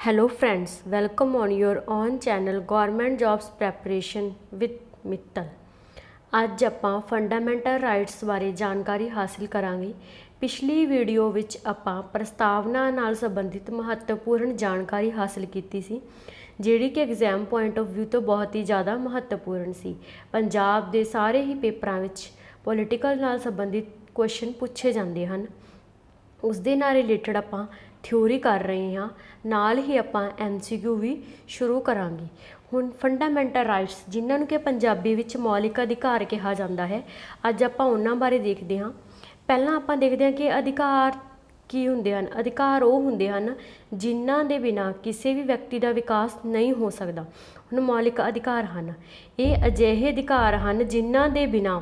Hello friends, welcome on your own channel Government Jobs Preparation with Mittal। ਅੱਜ ਆਪਾਂ fundamental rights ਬਾਰੇ ਜਾਣਕਾਰੀ ਹਾਸਿਲ ਕਰਾਂਗੇ। ਪਿਛਲੀ ਵੀਡੀਓ ਵਿੱਚ ਆਪਾਂ ਪ੍ਰਸਤਾਵਨਾ ਨਾਲ ਸੰਬੰਧਿਤ ਮਹੱਤਵਪੂਰਨ ਜਾਣਕਾਰੀ ਹਾਸਿਲ ਕੀਤੀ ਸੀ, ਜਿਹੜੀ ਕਿ ਐਗਜ਼ਾਮ ਪੁਆਇੰਟ ਆਫ ਵਿਊ ਤੋਂ ਬਹੁਤ ਹੀ ਜ਼ਿਆਦਾ ਮਹੱਤਵਪੂਰਨ ਸੀ। ਪੰਜਾਬ ਦੇ ਸਾਰੇ ਹੀ ਪੇਪਰਾਂ ਵਿੱਚ ਪੋਲੀਟੀਕਲ ਨਾਲ ਸੰਬੰਧਿਤ ਕੁਐਸਚਨ ਪੁੱਛੇ ਜਾਂਦੇ ਹਨ। ਉਸ ਦੇ ਨਾਲ ਰਿਲੇਟਡ ਆਪਾਂ ਥਿਊਰੀ ਕਰ ਰਹੇ ਹਾਂ, ਨਾਲ ਹੀ ਆਪਾਂ MCQ ਵੀ ਸ਼ੁਰੂ ਕਰਾਂਗੇ। ਹੁਣ ਫੰਡਾਮੈਂਟਲ ਰਾਈਟਸ, ਜਿਨ੍ਹਾਂ ਨੂੰ ਕਿ ਪੰਜਾਬੀ ਵਿੱਚ ਮੌਲਿਕ ਅਧਿਕਾਰ ਕਿਹਾ ਜਾਂਦਾ ਹੈ, ਅੱਜ ਆਪਾਂ ਉਹਨਾਂ ਬਾਰੇ ਦੇਖਦੇ ਹਾਂ। ਪਹਿਲਾਂ ਆਪਾਂ ਦੇਖਦੇ ਹਾਂ ਕਿ ਅਧਿਕਾਰ ਕੀ ਹੁੰਦੇ ਹਨ। ਅਧਿਕਾਰ ਉਹ ਹੁੰਦੇ ਹਨ ਜਿਨ੍ਹਾਂ ਦੇ ਬਿਨਾਂ ਕਿਸੇ ਵੀ ਵਿਅਕਤੀ ਦਾ ਵਿਕਾਸ ਨਹੀਂ ਹੋ ਸਕਦਾ। ਹੁਣ ਮੌਲਿਕ ਅਧਿਕਾਰ ਹਨ, ਇਹ ਅਜਿਹੇ ਅਧਿਕਾਰ ਹਨ ਜਿਨ੍ਹਾਂ ਦੇ ਬਿਨਾਂ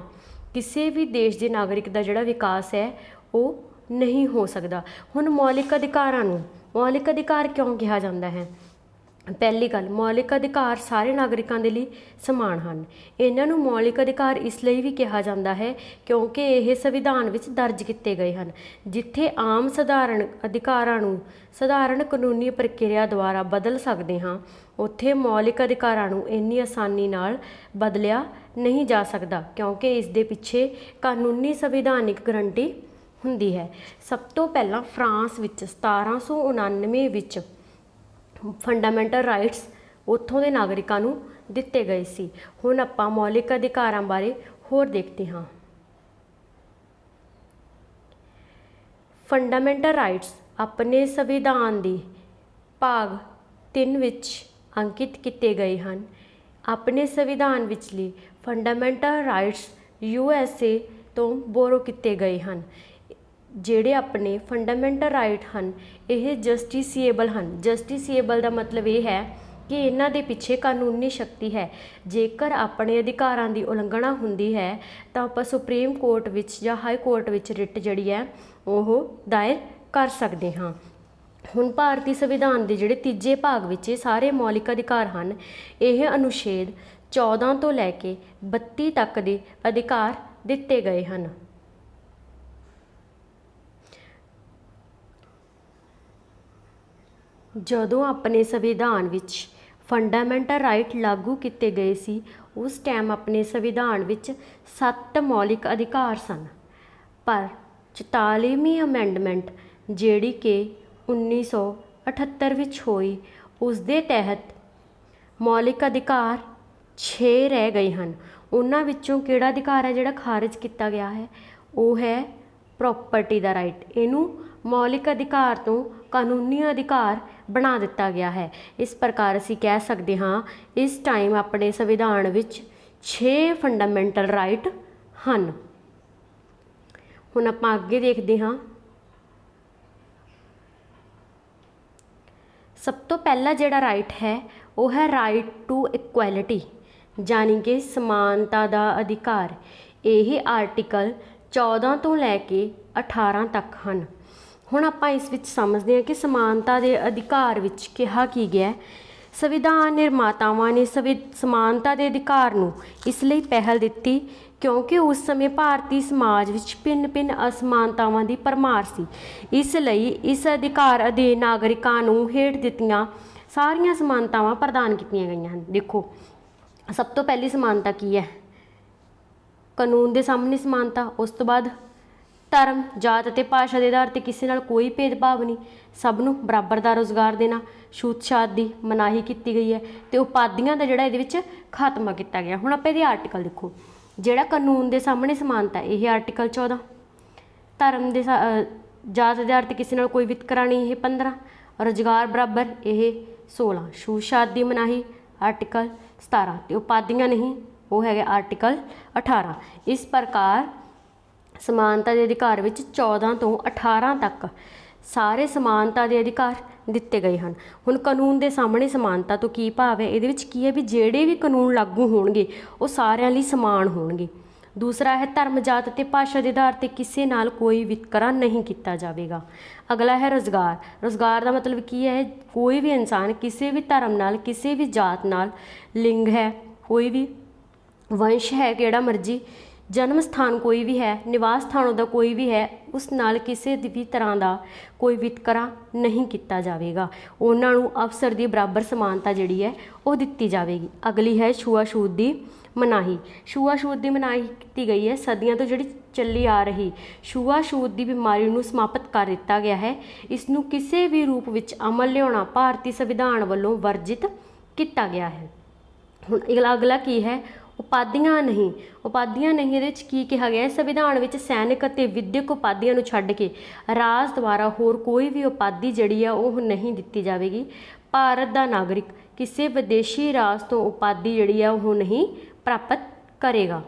ਕਿਸੇ ਵੀ ਦੇਸ਼ ਦੇ ਨਾਗਰਿਕ ਦਾ ਜਿਹੜਾ ਵਿਕਾਸ ਹੈ ਉਹ ਨਹੀਂ ਹੋ ਸਕਦਾ। ਹੁਣ ਮੌਲਿਕ ਅਧਿਕਾਰਾਂ ਨੂੰ ਮੌਲਿਕ ਅਧਿਕਾਰ ਕਿਉਂ ਕਿਹਾ ਜਾਂਦਾ ਹੈ? ਪਹਿਲੀ ਗੱਲ, ਮੌਲਿਕ ਅਧਿਕਾਰ ਸਾਰੇ ਨਾਗਰਿਕਾਂ ਦੇ ਲਈ ਸਮਾਨ ਹਨ। ਇਹਨਾਂ ਨੂੰ ਮੌਲਿਕ ਅਧਿਕਾਰ ਇਸ ਲਈ ਵੀ ਕਿਹਾ ਜਾਂਦਾ ਹੈ ਕਿਉਂਕਿ ਇਹ ਸੰਵਿਧਾਨ ਵਿੱਚ ਦਰਜ ਕੀਤੇ ਗਏ ਹਨ। ਜਿੱਥੇ ਆਮ ਸਧਾਰਨ ਅਧਿਕਾਰਾਂ ਨੂੰ ਸਧਾਰਨ ਕਾਨੂੰਨੀ ਪ੍ਰਕਿਰਿਆ ਦੁਆਰਾ ਬਦਲ ਸਕਦੇ ਹਾਂ, ਉੱਥੇ ਮੌਲਿਕ ਅਧਿਕਾਰਾਂ ਨੂੰ ਇੰਨੀ ਆਸਾਨੀ ਨਾਲ ਬਦਲਿਆ ਨਹੀਂ ਜਾ ਸਕਦਾ ਕਿਉਂਕਿ ਇਸ ਦੇ ਪਿੱਛੇ ਕਾਨੂੰਨੀ ਸੰਵਿਧਾਨਿਕ ਗਰੰਟੀ ਹੁੰਦੀ ਹੈ। ਸਭ ਤੋਂ ਪਹਿਲਾਂ ਫਰਾਂਸ ਵਿੱਚ 1799 ਵਿੱਚ ਫੰਡਾਮੈਂਟਲ ਰਾਈਟਸ ਉੱਥੋਂ ਦੇ ਨਾਗਰਿਕਾਂ ਨੂੰ ਦਿੱਤੇ ਗਏ ਸੀ। ਹੁਣ ਆਪਾਂ ਮੌਲਿਕ ਅਧਿਕਾਰਾਂ ਬਾਰੇ ਹੋਰ ਦੇਖਦੇ ਹਾਂ। ਫੰਡਾਮੈਂਟਲ ਰਾਈਟਸ ਆਪਣੇ ਸੰਵਿਧਾਨ ਦੇ ਭਾਗ 3 ਵਿੱਚ ਅੰਕਿਤ ਕੀਤੇ ਗਏ ਹਨ। ਆਪਣੇ ਸੰਵਿਧਾਨ ਵਿਚਲੇ ਫੰਡਾਮੈਂਟਲ ਰਾਈਟਸ USA ਤੋਂ ਬੋਰੋ ਕੀਤੇ ਗਏ ਹਨ। ਜਿਹੜੇ ਆਪਣੇ ਫੰਡਾਮੈਂਟਲ ਰਾਈਟ ਹਨ, ਇਹ ਜਸਟਿਸਿਏਬਲ ਹਨ। ਜਸਟਿਸਿਏਬਲ ਦਾ ਮਤਲਬ ਇਹ ਹੈ ਕਿ ਇਹਨਾਂ ਦੇ ਪਿੱਛੇ ਕਾਨੂੰਨੀ ਸ਼ਕਤੀ ਹੈ। ਜੇਕਰ ਆਪਣੇ ਅਧਿਕਾਰਾਂ ਦੀ ਉਲੰਘਣਾ ਹੁੰਦੀ ਹੈ ਤਾਂ ਆਪਾਂ ਸੁਪਰੀਮ ਕੋਰਟ ਵਿੱਚ ਜਾਂ ਹਾਈ ਕੋਰਟ ਵਿੱਚ ਰਿਟ ਜਿਹੜੀ ਹੈ ਉਹ ਦਾਇਰ ਕਰ ਸਕਦੇ ਹਾਂ। ਹੁਣ ਭਾਰਤੀ ਸੰਵਿਧਾਨ ਦੇ ਜਿਹੜੇ ਤੀਜੇ ਭਾਗ ਵਿੱਚ ਇਹ ਸਾਰੇ ਮੌਲਿਕ ਅਧਿਕਾਰ ਹਨ। ਇਹ ਅਨੁਛੇਦ 14 ਤੋਂ ਲੈ ਕੇ 32 ਤੱਕ ਦੇ ਅਧਿਕਾਰ ਦਿੱਤੇ ਗਏ ਹਨ। ਜਦੋਂ ਆਪਣੇ ਸੰਵਿਧਾਨ ਵਿੱਚ ਫੰਡਾਮੈਂਟਲ ਰਾਈਟ ਲਾਗੂ ਕੀਤੇ ਗਏ ਸੀ, ਉਸ ਟਾਈਮ ਆਪਣੇ ਸੰਵਿਧਾਨ ਵਿੱਚ 7 ਮੌਲਿਕ ਅਧਿਕਾਰ ਸਨ। ਪਰ 44ਵੀਂ ਅਮੈਂਡਮੈਂਟ ਜਿਹੜੀ ਕਿ 1978 ਵਿੱਚ ਹੋਈ, ਉਸ ਦੇ ਤਹਿਤ ਮੌਲਿਕ ਅਧਿਕਾਰ 6 ਰਹਿ ਗਏ ਹਨ। ਉਹਨਾਂ ਵਿੱਚੋਂ ਕਿਹੜਾ ਅਧਿਕਾਰ ਹੈ ਜਿਹੜਾ ਖਾਰਿਜ ਕੀਤਾ ਗਿਆ ਹੈ? ਉਹ ਹੈ ਪ੍ਰੋਪਰਟੀ ਦਾ ਰਾਈਟ। ਇਹਨੂੰ ਮੌਲਿਕ ਅਧਿਕਾਰ ਤੋਂ ਕਾਨੂੰਨੀ ਅਧਿਕਾਰ ਬਣਾ ਦਿੱਤਾ ਗਿਆ ਹੈ। ਇਸ ਪ੍ਰਕਾਰ ਅਸੀਂ ਕਹਿ ਸਕਦੇ ਹਾਂ ਇਸ ਟਾਈਮ ਆਪਣੇ ਸੰਵਿਧਾਨ ਵਿੱਚ 6 ਫੰਡਾਮੈਂਟਲ ਰਾਈਟ ਹਨ। ਹੁਣ ਆਪਾਂ ਅੱਗੇ ਦੇਖਦੇ ਹਾਂ। ਸਭ ਤੋਂ ਪਹਿਲਾ ਜਿਹੜਾ ਰਾਈਟ ਹੈ ਉਹ ਹੈ ਰਾਈਟ ਟੂ ਇਕੁਐਲਿਟੀ, ਯਾਨੀ ਕਿ ਸਮਾਨਤਾ ਦਾ ਅਧਿਕਾਰ। ਇਹ ਆਰਟੀਕਲ 14 ਤੋਂ ਲੈ ਕੇ 18 ਤੱਕ ਹਨ। ਹੁਣ ਆਪਾਂ ਇਸ ਵਿੱਚ ਸਮਝਦੇ ਹਾਂ ਕਿ ਸਮਾਨਤਾ ਦੇ ਅਧਿਕਾਰ ਵਿੱਚ ਕਿਹਾ ਕੀ ਗਿਆ। ਸੰਵਿਧਾਨ ਨਿਰਮਾਤਾਵਾਂ ਨੇ ਸਮਾਨਤਾ ਦੇ ਅਧਿਕਾਰ ਨੂੰ ਇਸ ਲਈ ਪਹਿਲ ਦਿੱਤੀ ਕਿਉਂਕਿ ਉਸ ਸਮੇਂ ਭਾਰਤੀ ਸਮਾਜ ਵਿੱਚ ਭਿੰਨ-ਭਿੰਨ ਅਸਮਾਨਤਾਵਾਂ ਦੀ ਭਰਮਾਰ ਸੀ। ਇਸ ਲਈ ਇਸ ਅਧਿਕਾਰ ਅਧੀਨ ਨਾਗਰਿਕਾਂ ਨੂੰ ਹੇਠ ਦਿੱਤੀਆਂ ਸਾਰੀਆਂ ਸਮਾਨਤਾਵਾਂ ਪ੍ਰਦਾਨ ਕੀਤੀਆਂ ਗਈਆਂ ਹਨ। ਦੇਖੋ, ਸਭ ਤੋਂ ਪਹਿਲੀ ਸਮਾਨਤਾ ਕੀ ਹੈ? ਕਾਨੂੰਨ ਦੇ ਸਾਹਮਣੇ ਸਮਾਨਤਾ। ਉਸ ਤੋਂ ਬਾਅਦ ਧਰਮ, ਜਾਤ ਅਤੇ ਭਾਸ਼ਾ ਦੇ ਆਧਾਰ 'ਤੇ ਕਿਸੇ ਨਾਲ ਕੋਈ ਭੇਦਭਾਵ ਨਹੀਂ, ਸਭ ਨੂੰ ਬਰਾਬਰ ਦਾ ਰੁਜ਼ਗਾਰ ਦੇਣਾ, ਛੂਤ-ਛਾਤ ਦੀ ਮਨਾਹੀ ਕੀਤੀ ਗਈ ਹੈ ਅਤੇ ਉਪਾਧੀਆਂ ਦਾ ਜਿਹੜਾ ਇਹਦੇ ਵਿੱਚ ਖਾਤਮਾ ਕੀਤਾ ਗਿਆ। ਹੁਣ ਆਪਾਂ ਇਹਦੇ ਆਰਟੀਕਲ ਦੇਖੋ। ਜਿਹੜਾ ਕਾਨੂੰਨ ਦੇ ਸਾਹਮਣੇ ਸਮਾਨਤਾ, ਇਹ ਆਰਟੀਕਲ 14। ਧਰਮ ਦੇ ਜਾਤ ਦੇ ਆਧਾਰ 'ਤੇ ਕਿਸੇ ਨਾਲ ਕੋਈ ਵਿਤਕਰਾ ਨਹੀਂ, ਇਹ 15। ਰੁਜ਼ਗਾਰ ਬਰਾਬਰ, ਇਹ 16। ਛੂਤ-ਛਾਤ ਦੀ ਮਨਾਹੀ ਆਰਟੀਕਲ 17 ਅਤੇ ਉਪਾਧੀਆਂ ਨਹੀਂ, ਉਹ ਹੈਗਾ ਆਰਟੀਕਲ 18। ਇਸ ਪ੍ਰਕਾਰ ਸਮਾਨਤਾ ਦੇ ਅਧਿਕਾਰ ਵਿੱਚ 14 ਤੋਂ 18 ਤੱਕ ਸਾਰੇ ਸਮਾਨਤਾ ਦੇ ਅਧਿਕਾਰ ਦਿੱਤੇ ਗਏ ਹਨ। ਹੁਣ ਕਾਨੂੰਨ ਦੇ ਸਾਹਮਣੇ ਸਮਾਨਤਾ ਤੋਂ ਕੀ ਭਾਵ ਹੈ? ਇਹਦੇ ਵਿੱਚ ਕੀ ਹੈ ਵੀ ਜਿਹੜੇ ਵੀ ਕਾਨੂੰਨ ਲਾਗੂ ਹੋਣਗੇ ਉਹ ਸਾਰਿਆਂ ਲਈ ਸਮਾਨ ਹੋਣਗੇ। ਦੂਸਰਾ ਹੈ ਧਰਮ, ਜਾਤ ਅਤੇ ਭਾਸ਼ਾ ਦੇ ਆਧਾਰ 'ਤੇ ਕਿਸੇ ਨਾਲ ਕੋਈ ਵਿਤਕਰਾ ਨਹੀਂ ਕੀਤਾ ਜਾਵੇਗਾ। ਅਗਲਾ ਹੈ ਰੁਜ਼ਗਾਰ। ਰੁਜ਼ਗਾਰ ਦਾ ਮਤਲਬ ਕੀ ਹੈ? ਕੋਈ ਵੀ ਇਨਸਾਨ ਕਿਸੇ ਵੀ ਧਰਮ ਨਾਲ, ਕਿਸੇ ਵੀ ਜਾਤ ਨਾਲ, ਲਿੰਗ ਹੈ, ਕੋਈ ਵੀ ਵੰਸ਼ ਹੈ ਕਿਹੜਾ ਮਰਜ਼ੀ, जन्म स्थान कोई भी है, निवास स्थान ਉਹਦਾ ਕੋਈ ਵੀ ਹੈ, ਉਸ ਨਾਲ ਕਿਸੇ ਵੀ ਤਰ੍ਹਾਂ ਦਾ ਕੋਈ ਵਿਤਕਰਾ ਨਹੀਂ ਕੀਤਾ ਜਾਵੇਗਾ। ਉਹਨਾਂ ਨੂੰ ਅਵਸਰ ਦੀ ਬਰਾਬਰ ਸਮਾਨਤਾ ਜਿਹੜੀ ਹੈ ਉਹ ਦਿੱਤੀ ਜਾਵੇਗੀ। ਅਗਲੀ ਹੈ ਛੂਆ-ਛੂਤ ਦੀ ਮਨਾਹੀ। ਛੂਆ-ਛੂਤ ਦੀ ਮਨਾਹੀ ਕੀਤੀ ਗਈ ਹੈ ਸਦੀਆਂ ਤੋਂ ਜਿਹੜੀ ਚੱਲੀ ਆ ਰਹੀ ਛੂਆ-ਛੂਤ ਦੀ ਬਿਮਾਰੀ ਨੂੰ ਸਮਾਪਤ ਕਰ ਦਿੱਤਾ ਗਿਆ ਹੈ। ਇਸ ਨੂੰ ਕਿਸੇ ਵੀ ਰੂਪ ਵਿੱਚ ਅਮਲ ਲਿਆਉਣਾ ਭਾਰਤੀ ਸੰਵਿਧਾਨ ਵੱਲੋਂ ਵਰਜਿਤ ਕੀਤਾ ਗਿਆ ਹੈ। ਹੁਣ ਅਗਲਾ ਕੀ ਹੈ? ਉਪਾਧੀਆਂ ਨਹੀਂ। ਉਪਾਧੀਆਂ ਨਹੀਂ ਇਹਦੇ ਵਿੱਚ ਕੀ ਕਿਹਾ ਗਿਆ ਹੈ? ਸੰਵਿਧਾਨ ਵਿੱਚ ਸੈਨਿਕ ਅਤੇ ਵਿਦਿਅਕ ਉਪਾਧੀਆਂ ਨੂੰ ਛੱਡ ਕੇ ਰਾਜ ਦੁਆਰਾ ਹੋਰ ਕੋਈ ਵੀ ਉਪਾਧੀ ਜਿਹੜੀ ਆ ਉਹ ਨਹੀਂ ਦਿੱਤੀ ਜਾਵੇਗੀ। ਭਾਰਤ ਦਾ ਨਾਗਰਿਕ ਕਿਸੇ ਵਿਦੇਸ਼ੀ ਰਾਜ ਤੋਂ ਉਪਾਧੀ ਜਿਹੜੀ ਆ ਉਹ ਨਹੀਂ ਪ੍ਰਾਪਤ ਕਰੇਗਾ।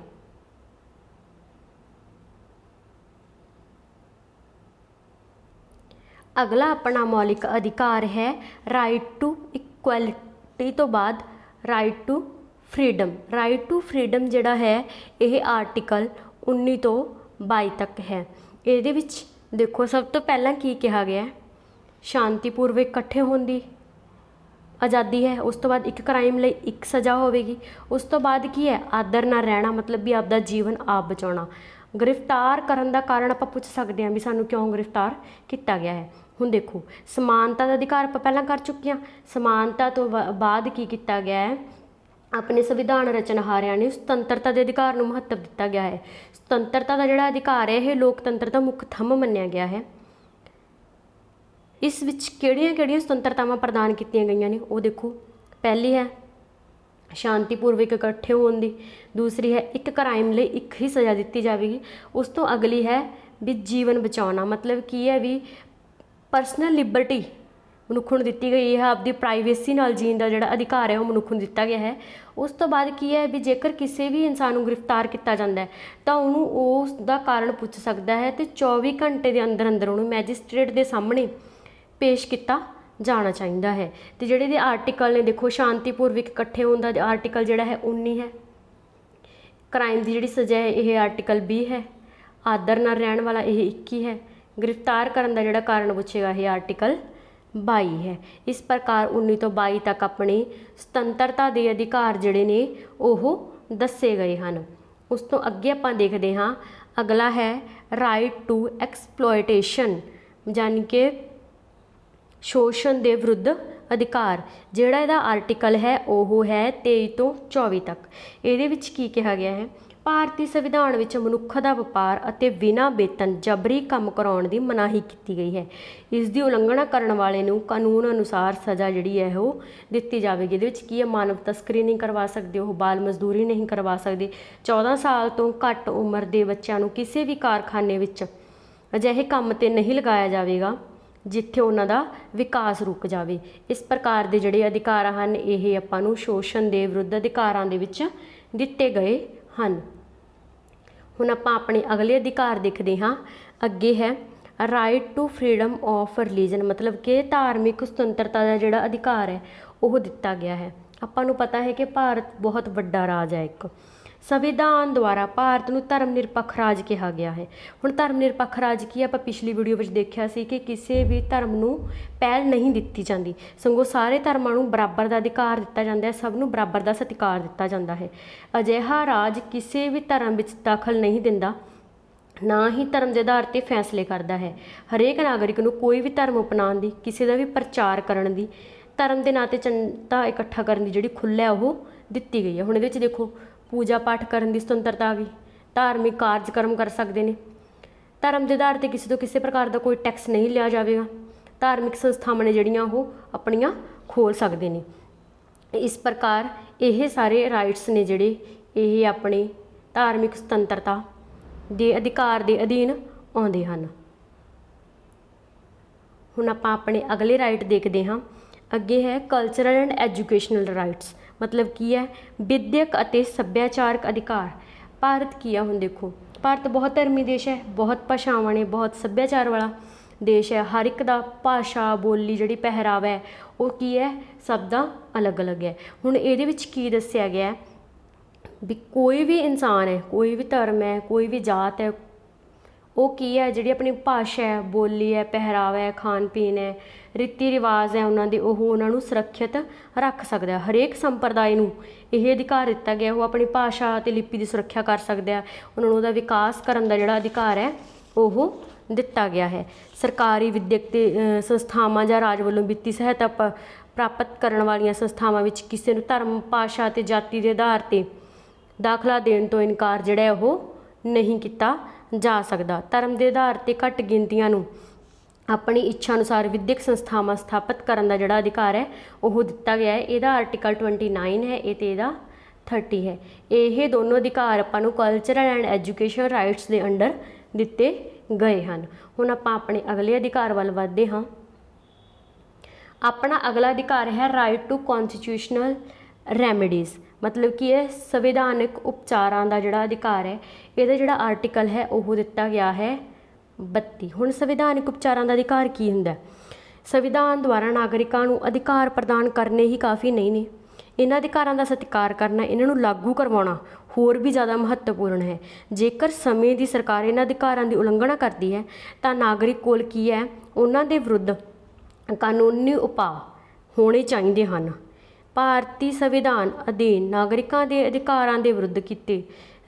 ਅਗਲਾ ਆਪਣਾ ਮੌਲਿਕ ਅਧਿਕਾਰ ਹੈ ਰਾਈਟ ਟੂ ਇਕੁਐਲਿਟੀ ਤੋਂ ਬਾਅਦ right to freedom. Right to freedom ਜਿਹੜਾ ਹੈ ਇਹ ਆਰਟੀਕਲ 19 ਤੋਂ 22 ਤੱਕ ਹੈ। ਇਹਦੇ ਵਿੱਚ ਦੇਖੋ ਸਭ ਤੋਂ ਪਹਿਲਾਂ ਕੀ ਕਿਹਾ ਗਿਆ? ਸ਼ਾਂਤੀਪੂਰਵਕ ਇਕੱਠੇ ਹੋਣ ਦੀ ਆਜ਼ਾਦੀ ਹੈ। ਉਸ ਤੋਂ ਬਾਅਦ ਇੱਕ ਕ੍ਰਾਈਮ ਲਈ ਇੱਕ ਸਜ਼ਾ ਹੋਵੇਗੀ। ਉਸ ਤੋਂ ਬਾਅਦ ਕੀ ਹੈ? ਆਦਰ ਨਾਲ ਰਹਿਣਾ, ਮਤਲਬ ਵੀ ਆਪਦਾ ਜੀਵਨ ਆਪ ਬਚਾਉਣਾ। ਗ੍ਰਿਫਤਾਰ ਕਰਨ ਦਾ ਕਾਰਨ ਆਪਾਂ ਪੁੱਛ ਸਕਦੇ ਹਾਂ ਵੀ ਸਾਨੂੰ ਕਿਉਂ ਗ੍ਰਿਫਤਾਰ ਕੀਤਾ ਗਿਆ ਹੈ। ਹੁਣ ਦੇਖੋ ਸਮਾਨਤਾ ਦਾ ਅਧਿਕਾਰ ਆਪਾਂ ਪਹਿਲਾਂ ਕਰ ਚੁੱਕੇ ਹਾਂ। ਸਮਾਨਤਾ ਤੋਂ ਬਾਅਦ ਕੀ ਕੀਤਾ ਗਿਆ ਹੈ? ਆਪਣੇ ਸੰਵਿਧਾਨ ਰਚਨਹਾਰਿਆਂ ਨੇ ਸੁਤੰਤਰਤਾ ਦੇ ਅਧਿਕਾਰ ਨੂੰ ਮਹੱਤਵ ਦਿੱਤਾ ਗਿਆ ਹੈ। ਸੁਤੰਤਰਤਾ ਦਾ ਜਿਹੜਾ ਅਧਿਕਾਰ ਹੈ ਇਹ ਲੋਕਤੰਤਰ ਦਾ ਮੁੱਖ ਥੰਮ ਮੰਨਿਆ ਗਿਆ ਹੈ। ਇਸ ਵਿੱਚ ਕਿਹੜੀਆਂ ਸੁਤੰਤਰਤਾਵਾਂ ਪ੍ਰਦਾਨ ਕੀਤੀਆਂ ਗਈਆਂ ਨੇ ਉਹ ਦੇਖੋ। ਪਹਿਲੀ ਹੈ ਸ਼ਾਂਤੀਪੂਰਵਕ ਇਕੱਠੇ ਹੋਣ ਦੀ। ਦੂਸਰੀ ਹੈ ਇੱਕ ਕ੍ਰਾਈਮ ਲਈ ਇੱਕ ਹੀ ਸਜ਼ਾ ਦਿੱਤੀ ਜਾਵੇਗੀ। ਉਸ ਤੋਂ ਅਗਲੀ ਹੈ ਵੀ ਜੀਵਨ ਬਚਾਉਣਾ, ਮਤਲਬ ਕੀ ਹੈ ਵੀ ਪਰਸਨਲ ਲਿਬਰਟੀ ਮਨੁੱਖ ਨੂੰ ਦਿੱਤੀ ਗਈ ਹੈ। ਆਪਦੀ ਪ੍ਰਾਈਵੇਸੀ ਨਾਲ ਜੀਣ ਦਾ ਜਿਹੜਾ ਅਧਿਕਾਰ ਹੈ ਉਹ ਮਨੁੱਖ ਨੂੰ ਦਿੱਤਾ ਗਿਆ ਹੈ। ਉਸ ਤੋਂ ਬਾਅਦ ਕੀ ਹੈ ਵੀ ਜੇਕਰ ਕਿਸੇ ਵੀ ਇਨਸਾਨ ਨੂੰ ਗ੍ਰਿਫਤਾਰ ਕੀਤਾ ਜਾਂਦਾ ਹੈ ਤਾਂ ਉਹਨੂੰ ਉਸ ਦਾ ਕਾਰਨ ਪੁੱਛ ਸਕਦਾ ਹੈ ਅਤੇ 24 ਘੰਟੇ ਦੇ ਅੰਦਰ ਅੰਦਰ ਉਹਨੂੰ ਮੈਜਿਸਟ੍ਰੇਟ ਦੇ ਸਾਹਮਣੇ ਪੇਸ਼ ਕੀਤਾ ਜਾਣਾ ਚਾਹੀਦਾ ਹੈ। ਅਤੇ ਜਿਹੜੇ ਇਹਦੇ ਆਰਟੀਕਲ ਨੇ ਦੇਖੋ ਸ਼ਾਂਤੀਪੂਰਵਕ ਇਕੱਠੇ ਹੋਣ ਦਾ ਆਰਟੀਕਲ ਜਿਹੜਾ ਹੈ 19 ਹੈ। ਕ੍ਰਾਈਮ ਦੀ ਜਿਹੜੀ ਸਜ਼ਾ ਹੈ ਇਹ ਆਰਟੀਕਲ 20 ਹੈ। ਆਦਰ ਨਾਲ ਰਹਿਣ ਵਾਲਾ ਇਹ 21 ਹੈ। ਗ੍ਰਿਫਤਾਰ ਕਰਨ ਦਾ ਜਿਹੜਾ ਕਾਰਨ ਪੁੱਛੇਗਾ ਇਹ ਆਰਟੀਕਲ 22 ਹੈ। ਇਸ ਪ੍ਰਕਾਰ 19 ਤੋਂ 22 ਤੱਕ ਆਪਣੇ ਸੁਤੰਤਰਤਾ ਦੇ ਅਧਿਕਾਰ ਜਿਹੜੇ ਨੇ ਉਹ ਦੱਸੇ ਗਏ ਹਨ। ਉਸ ਤੋਂ ਅੱਗੇ ਆਪਾਂ ਦੇਖਦੇ ਹਾਂ ਅਗਲਾ ਹੈ ਰਾਈਟ ਟੂ ਐਕਸਪਲੋਇਟੇਸ਼ਨ, ਯਾਨੀ ਕਿ ਸ਼ੋਸ਼ਣ ਦੇ ਵਿਰੁੱਧ ਅਧਿਕਾਰ। ਜਿਹੜਾ ਇਹਦਾ ਆਰਟੀਕਲ ਹੈ ਉਹ ਹੈ 23 ਤੋਂ 24 ਤੱਕ। ਇਹਦੇ ਵਿੱਚ ਕੀ ਕਿਹਾ ਗਿਆ ਹੈ? ਭਾਰਤੀ ਸੰਵਿਧਾਨ ਵਿੱਚ ਮਨੁੱਖ ਦਾ ਵਪਾਰ ਅਤੇ ਬਿਨਾਂ ਵੇਤਨ ਜਬਰੀ ਕੰਮ ਕਰਾਉਣ ਦੀ ਮਨਾਹੀ ਕੀਤੀ ਗਈ ਹੈ। ਇਸ ਦੀ ਉਲੰਘਣਾ ਕਰਨ ਵਾਲੇ ਨੂੰ ਕਾਨੂੰਨ ਅਨੁਸਾਰ ਸਜ਼ਾ ਜਿਹੜੀ ਹੈ ਉਹ ਦਿੱਤੀ ਜਾਵੇਗੀ। ਇਹਦੇ ਵਿੱਚ ਕੀ ਹੈ? ਮਾਨਵ ਤਸਕਰੀ ਨਹੀਂ ਕਰਵਾ ਸਕਦੇ ਉਹ, ਬਾਲ ਮਜ਼ਦੂਰੀ ਨਹੀਂ ਕਰਵਾ ਸਕਦੇ। 14 ਸਾਲ ਤੋਂ ਘੱਟ ਉਮਰ ਦੇ ਬੱਚਿਆਂ ਨੂੰ ਕਿਸੇ ਵੀ ਕਾਰਖਾਨੇ ਵਿੱਚ ਅਜਿਹੇ ਕੰਮ 'ਤੇ ਨਹੀਂ ਲਗਾਇਆ ਜਾਵੇਗਾ ਜਿੱਥੇ ਉਹਨਾਂ ਦਾ ਵਿਕਾਸ ਰੁਕ ਜਾਵੇ। ਇਸ ਪ੍ਰਕਾਰ ਦੇ ਜਿਹੜੇ ਅਧਿਕਾਰ ਹਨ ਇਹ ਆਪਾਂ ਨੂੰ ਸ਼ੋਸ਼ਣ ਦੇ ਵਿਰੁੱਧ ਅਧਿਕਾਰਾਂ ਦੇ ਵਿੱਚ ਦਿੱਤੇ ਗਏ ਹਨ। ਹੁਣ ਆਪਾਂ ਆਪਣੇ ਅਗਲੇ ਅਧਿਕਾਰ ਦੇਖਦੇ ਹਾਂ। ਅੱਗੇ ਹੈ right to freedom of religion, ਮਤਲਬ ਕਿ ਧਾਰਮਿਕ ਸੁਤੰਤਰਤਾ ਦਾ ਜਿਹੜਾ ਅਧਿਕਾਰ ਹੈ ਉਹ ਦਿੱਤਾ ਗਿਆ ਹੈ। ਆਪਾਂ ਨੂੰ ਪਤਾ ਹੈ ਕਿ ਭਾਰਤ ਬਹੁਤ ਵੱਡਾ ਰਾਜ ਹੈ। ਇੱਕ ਸੰਵਿਧਾਨ ਦੁਆਰਾ ਭਾਰਤ ਨੂੰ ਧਰਮ ਨਿਰਪੱਖ ਰਾਜ ਕਿਹਾ ਗਿਆ ਹੈ। ਹੁਣ ਧਰਮ ਨਿਰਪੱਖ ਰਾਜ ਕੀ ਆਪਾਂ ਪਿਛਲੀ ਵੀਡੀਓ ਵਿੱਚ ਦੇਖਿਆ ਸੀ ਕਿ ਕਿਸੇ ਵੀ ਧਰਮ ਨੂੰ ਪਹਿਲ ਨਹੀਂ ਦਿੱਤੀ ਜਾਂਦੀ, ਸਗੋਂ ਸਾਰੇ ਧਰਮਾਂ ਨੂੰ ਬਰਾਬਰ ਦਾ ਅਧਿਕਾਰ ਦਿੱਤਾ ਜਾਂਦਾ ਹੈ, ਸਭ ਨੂੰ ਬਰਾਬਰ ਦਾ ਸਤਿਕਾਰ ਦਿੱਤਾ ਜਾਂਦਾ ਹੈ। ਅਜਿਹਾ ਰਾਜ ਕਿਸੇ ਵੀ ਧਰਮ ਵਿੱਚ ਦਖਲ ਨਹੀਂ ਦਿੰਦਾ, ਨਾ ਹੀ ਧਰਮ ਦੇ ਆਧਾਰ 'ਤੇ ਫੈਸਲੇ ਕਰਦਾ ਹੈ। ਹਰੇਕ ਨਾਗਰਿਕ ਨੂੰ ਕੋਈ ਵੀ ਧਰਮ ਅਪਣਾਉਣ ਦੀ, ਕਿਸੇ ਦਾ ਵੀ ਪ੍ਰਚਾਰ ਕਰਨ ਦੀ, ਧਰਮ ਦੇ ਨਾਂ 'ਤੇ ਚੰਦਾ ਇਕੱਠਾ ਕਰਨ ਦੀ ਜਿਹੜੀ ਖੁੱਲ੍ਹ ਹੈ ਉਹ ਦਿੱਤੀ ਗਈ ਹੈ। ਹੁਣ ਇਹਦੇ ਵਿੱਚ ਦੇਖੋ ਪੂਜਾ ਪਾਠ ਕਰਨ ਦੀ ਸੁਤੰਤਰਤਾ ਆ ਗਈ, ਧਾਰਮਿਕ ਕਾਰਜਕ੍ਰਮ ਕਰ ਸਕਦੇ ਨੇ, ਧਰਮ ਦੇ ਆਧਾਰ 'ਤੇ ਕਿਸੇ ਤੋਂ ਕਿਸੇ ਪ੍ਰਕਾਰ ਦਾ ਕੋਈ ਟੈਕਸ ਨਹੀਂ ਲਿਆ ਜਾਵੇਗਾ, ਧਾਰਮਿਕ ਸੰਸਥਾਵਾਂ ਨੇ ਜਿਹੜੀਆਂ ਉਹ ਆਪਣੀਆਂ ਖੋਲ੍ਹ ਸਕਦੇ ਨੇ। ਇਸ ਪ੍ਰਕਾਰ ਇਹ ਸਾਰੇ ਰਾਈਟਸ ਨੇ ਜਿਹੜੇ ਇਹ ਆਪਣੀ ਧਾਰਮਿਕ ਸੁਤੰਤਰਤਾ ਦੇ ਅਧਿਕਾਰ ਦੇ ਅਧੀਨ ਆਉਂਦੇ ਹਨ। ਹੁਣ ਆਪਾਂ ਆਪਣੇ ਅਗਲੇ ਰਾਈਟ ਦੇਖਦੇ ਹਾਂ। ਅੱਗੇ ਹੈ ਕਲਚਰਲ ਐਂਡ ਐਜੂਕੇਸ਼ਨਲ ਰਾਈਟਸ, ਮਤਲਬ ਕੀ ਹੈ? ਵਿਦਿਅਕ ਅਤੇ ਸੱਭਿਆਚਾਰਕ ਅਧਿਕਾਰ। ਭਾਰਤ ਕੀ ਆ? ਹੁਣ ਦੇਖੋ ਭਾਰਤ ਬਹੁਤ ਧਰਮੀ ਦੇਸ਼ ਹੈ, ਬਹੁਤ ਭਾਸ਼ਾਵਾਂ ਨੇ, ਬਹੁਤ ਸੱਭਿਆਚਾਰ ਵਾਲਾ ਦੇਸ਼ ਹੈ। ਹਰ ਇੱਕ ਦਾ ਭਾਸ਼ਾ, ਬੋਲੀ, ਜਿਹੜੀ ਪਹਿਰਾਵਾ ਹੈ ਉਹ ਕੀ ਹੈ? ਸਭ ਦਾ ਅਲੱਗ ਅਲੱਗ ਹੈ। ਹੁਣ ਇਹਦੇ ਵਿੱਚ ਕੀ ਦੱਸਿਆ ਗਿਆ ਵੀ ਕੋਈ ਵੀ ਇਨਸਾਨ ਹੈ, ਕੋਈ ਵੀ ਧਰਮ ਹੈ, ਕੋਈ ਵੀ ਜਾਤ ਹੈ, ਉਹ ਕੀ ਹੈ? ਜਿਹੜੀ ਆਪਣੀ ਭਾਸ਼ਾ ਹੈ, ਬੋਲੀ ਹੈ, ਪਹਿਰਾਵਾ ਹੈ, ਖਾਣ ਪੀਣ ਹੈ, ਰੀਤੀ ਰਿਵਾਜ ਹੈ ਉਹਨਾਂ ਦੇ ਉਹ ਉਹਨਾਂ ਨੂੰ ਸੁਰੱਖਿਅਤ ਰੱਖ ਸਕਦਾ। ਹਰੇਕ ਸੰਪਰਦਾਇ ਨੂੰ ਇਹ ਅਧਿਕਾਰ ਦਿੱਤਾ ਗਿਆ, ਉਹ ਆਪਣੀ ਭਾਸ਼ਾ ਅਤੇ ਲਿਪੀ ਦੀ ਸੁਰੱਖਿਆ ਕਰ ਸਕਦਾ, ਉਹਨਾਂ ਨੂੰ ਉਹਦਾ ਵਿਕਾਸ ਕਰਨ ਦਾ ਜਿਹੜਾ ਅਧਿਕਾਰ ਹੈ ਉਹ ਦਿੱਤਾ ਗਿਆ ਹੈ। ਸਰਕਾਰੀ ਵਿਦਿਅਕ ਤੇ ਸੰਸਥਾਵਾਂ ਜਾਂ ਰਾਜ ਵੱਲੋਂ ਵਿੱਤੀ ਸਹਾਇਤਾ ਪ੍ਰਾਪਤ ਕਰਨ ਵਾਲੀਆਂ ਸੰਸਥਾਵਾਂ ਵਿੱਚ ਕਿਸੇ ਨੂੰ ਧਰਮ, ਭਾਸ਼ਾ ਅਤੇ ਜਾਤੀ ਦੇ ਆਧਾਰ 'ਤੇ ਦਾਖਲਾ ਦੇਣ ਤੋਂ ਇਨਕਾਰ ਜਿਹੜਾ ਹੈ ਉਹ ਨਹੀਂ ਕੀਤਾ ਜਾ ਸਕਦਾ। ਧਰਮ ਦੇ ਆਧਾਰ 'ਤੇ ਘੱਟ ਗਿਣਤੀਆਂ ਨੂੰ ਆਪਣੀ ਇੱਛਾ ਅਨੁਸਾਰ ਵਿਦਿਅਕ ਸੰਸਥਾਵਾਂ ਸਥਾਪਿਤ ਕਰਨ ਦਾ ਜਿਹੜਾ ਅਧਿਕਾਰ ਹੈ ਉਹ ਦਿੱਤਾ ਗਿਆ ਹੈ। ਇਹਦਾ ਆਰਟੀਕਲ 29 ਹੈ ਇਹ, ਤੇ ਇਹਦਾ 30 ਹੈ। ਇਹ ਦੋਨੋਂ ਅਧਿਕਾਰ ਆਪਾਂ ਨੂੰ ਕਲਚਰਲ ਐਂਡ ਐਜੂਕੇਸ਼ਨ ਰਾਈਟਸ ਦੇ ਅੰਡਰ ਦਿੱਤੇ ਗਏ ਹਨ। ਹੁਣ ਆਪਾਂ ਆਪਣੇ ਅਗਲੇ ਅਧਿਕਾਰ ਵੱਲ ਵਧਦੇ ਹਾਂ। ਆਪਣਾ ਅਗਲਾ ਅਧਿਕਾਰ ਹੈ ਰਾਈਟ ਟੂ ਕੌਨਸਟੀਟਿਊਸ਼ਨਲ ਰੈਮੀਡੀਜ਼, ਮਤਲਬ ਕਿ ਇਹ ਸੰਵਿਧਾਨਕ ਉਪਚਾਰਾਂ ਦਾ ਜਿਹੜਾ ਅਧਿਕਾਰ ਹੈ। ਇਹਦਾ ਜਿਹੜਾ ਆਰਟੀਕਲ ਹੈ ਉਹ ਦਿੱਤਾ ਗਿਆ ਹੈ 32। ਹੁਣ ਸੰਵਿਧਾਨਕ ਉਪਚਾਰਾਂ ਦਾ ਅਧਿਕਾਰ ਕੀ ਹੁੰਦਾ? ਸੰਵਿਧਾਨ ਦੁਆਰਾ ਨਾਗਰਿਕਾਂ ਨੂੰ ਅਧਿਕਾਰ ਪ੍ਰਦਾਨ ਕਰਨੇ ਹੀ ਕਾਫੀ ਨਹੀਂ ਨੇ, ਇਹਨਾਂ ਅਧਿਕਾਰਾਂ ਦਾ ਸਤਿਕਾਰ ਕਰਨਾ, ਇਹਨਾਂ ਨੂੰ ਲਾਗੂ ਕਰਵਾਉਣਾ ਹੋਰ ਵੀ ਜ਼ਿਆਦਾ ਮਹੱਤਵਪੂਰਨ ਹੈ। ਜੇਕਰ ਸਮੇਂ ਦੀ ਸਰਕਾਰ ਇਹਨਾਂ ਅਧਿਕਾਰਾਂ ਦੀ ਉਲੰਘਣਾ ਕਰਦੀ ਹੈ ਤਾਂ ਨਾਗਰਿਕ ਕੋਲ ਕੀ ਹੈ, ਉਹਨਾਂ ਦੇ ਵਿਰੁੱਧ ਕਾਨੂੰਨੀ ਉਪਾਅ ਹੋਣੇ ਚਾਹੀਦੇ ਹਨ। ਭਾਰਤੀ ਸੰਵਿਧਾਨ ਅਧੀਨ ਨਾਗਰਿਕਾਂ ਦੇ ਅਧਿਕਾਰਾਂ ਦੇ ਵਿਰੁੱਧ ਕੀਤੇ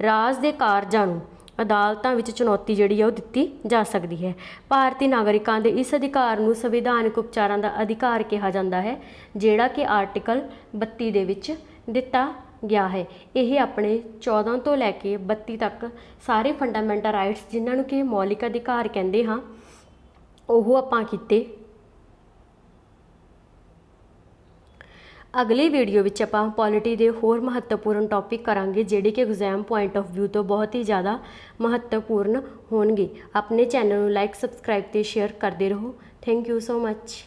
ਰਾਜ ਦੇ ਕਾਰਜਾਂ ਨੂੰ ਅਦਾਲਤਾਂ ਵਿੱਚ ਚੁਣੌਤੀ ਜਿਹੜੀ ਹੈ ਉਹ ਦਿੱਤੀ ਜਾ ਸਕਦੀ ਹੈ। ਭਾਰਤੀ ਨਾਗਰਿਕਾਂ ਦੇ ਇਸ ਅਧਿਕਾਰ ਨੂੰ ਸੰਵਿਧਾਨਕ ਉਪਚਾਰਾਂ ਦਾ ਅਧਿਕਾਰ ਕਿਹਾ ਜਾਂਦਾ ਹੈ, ਜਿਹੜਾ ਕਿ ਆਰਟੀਕਲ 32 ਦੇ ਵਿੱਚ ਦਿੱਤਾ ਗਿਆ ਹੈ। ਇਹ ਆਪਣੇ 14 ਤੋਂ ਲੈ ਕੇ 32 ਤੱਕ ਸਾਰੇ ਫੰਡਾਮੈਂਟਲ ਰਾਈਟਸ, ਜਿਨ੍ਹਾਂ ਨੂੰ ਕਿ ਮੌਲਿਕ ਅਧਿਕਾਰ ਕਹਿੰਦੇ ਹਾਂ, ਉਹ ਆਪਾਂ ਕੀਤੇ। ਅਗਲੀ ਵੀਡੀਓ ਵਿੱਚ ਆਪਾਂ ਪੋਲਿਟੀ ਦੇ ਹੋਰ ਮਹੱਤਵਪੂਰਨ ਟੌਪਿਕ ਕਰਾਂਗੇ, ਜਿਹੜੇ ਕਿ ਐਗਜ਼ਾਮ ਪੁਆਇੰਟ ਆਫ ਵਿਊ ਤੋਂ ਬਹੁਤ ਹੀ ਜ਼ਿਆਦਾ ਮਹੱਤਵਪੂਰਨ ਹੋਣਗੇ। ਆਪਣੇ ਚੈਨਲ ਨੂੰ ਲਾਈਕ, ਸਬਸਕ੍ਰਾਈਬ ਅਤੇ ਸ਼ੇਅਰ ਕਰਦੇ ਰਹੋ। Thank you so much.